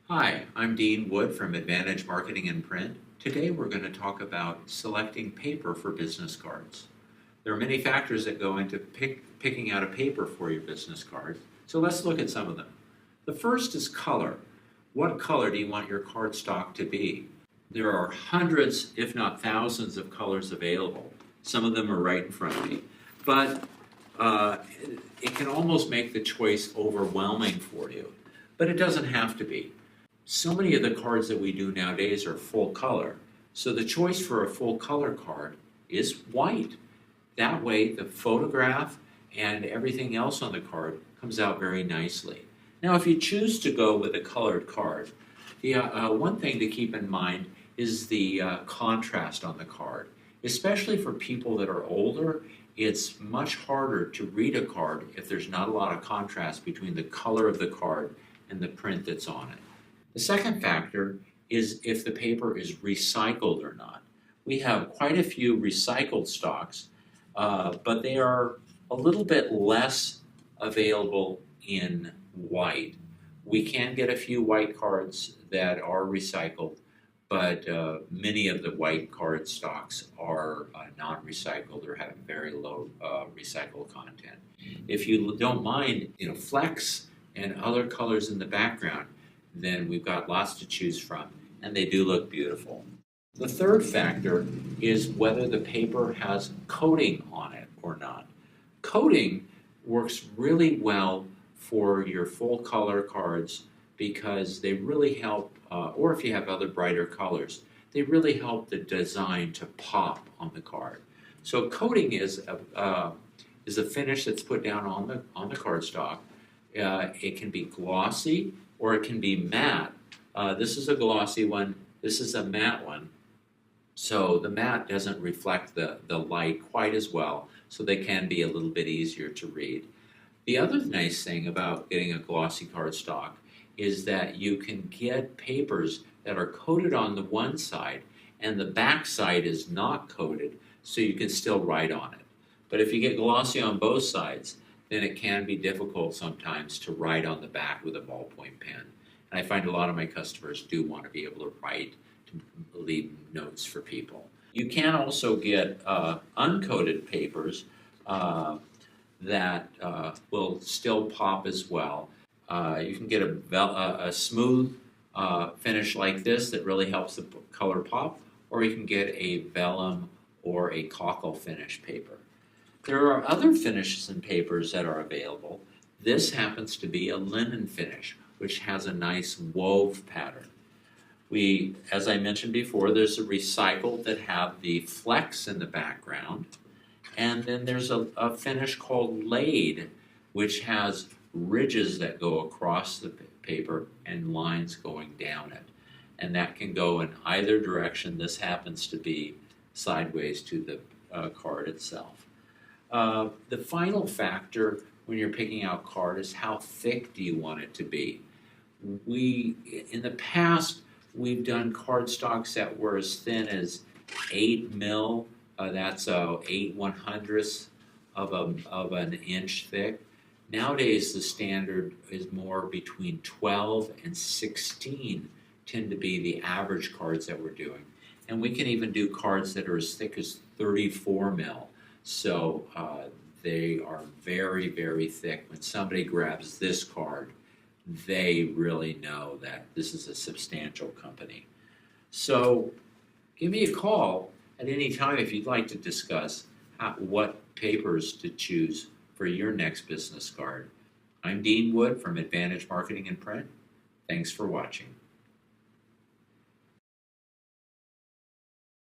Hi, I'm Dean Wood from Advantage Marketing and Print. Today we're going to talk about selecting paper for business cards. There are many factors that go into picking out a paper for your business card, so let's look at some of them. The first is color. What color do you want your cardstock to be? There are hundreds, if not thousands, of colors available. Some of them are right in front of me, but uh, it can almost make the choice overwhelming for you, but it doesn't have to be. So many of the cards that we do nowadays are full color. So the choice for a full color card is white. That way the photograph and everything else on the card comes out very nicely. Now if you choose to go with a colored card, the one thing to keep in mind is the contrast on the card. Especially for people that are older, it's much harder to read a card if there's not a lot of contrast between the color of the card and the print that's on it. The second factor is if the paper is recycled or not. We have quite a few recycled stocks, but they are a little bit less available in white. We can get a few white cards that are recycled, but many of the white card stocks are non-recycled or have very low recycled content. If you don't mind, flecks and other colors in the background, then we've got lots to choose from, and they do look beautiful. The third factor is whether the paper has coating on it or not. Coating works really well for your full color cards because they really help, or if you have other brighter colors, they really help the design to pop on the card. So coating is a finish that's put down on the cardstock. It can be glossy or it can be matte. This is a glossy one. This is a matte one. So the matte doesn't reflect the light quite as well, so they can be a little bit easier to read. The other nice thing about getting a glossy cardstock is that you can get papers that are coated on the one side and the back side is not coated, so you can still write on it. But if you get glossy on both sides, then it can be difficult sometimes to write on the back with a ballpoint pen. And I find a lot of my customers do want to be able to write, to leave notes for people. You can also get uncoated papers that will still pop as well. You can get a smooth finish like this that really helps the color pop, or you can get a vellum or a cockle finish paper. There are other finishes and papers that are available. This happens to be a linen finish, which has a nice wove pattern. As I mentioned before, there's a recycled that have the flecks in the background. And then there's a finish called laid, which has ridges that go across the paper and lines going down it. And that can go in either direction. This happens to be sideways to the card itself. The final factor when you're picking out card is how thick do you want it to be. In the past, we've done cardstocks that were as thin as 8 mil. That's 8/100ths of an inch thick. Nowadays, the standard is more between 12 and 16 tend to be the average cards that we're doing. And we can even do cards that are as thick as 34 mil. So they are very, very thick. When somebody grabs this card, they really know that this is a substantial company. So give me a call at any time if you'd like to discuss what papers to choose for your next business card. I'm Dean Wood from Advantage Marketing and Print. Thanks for watching.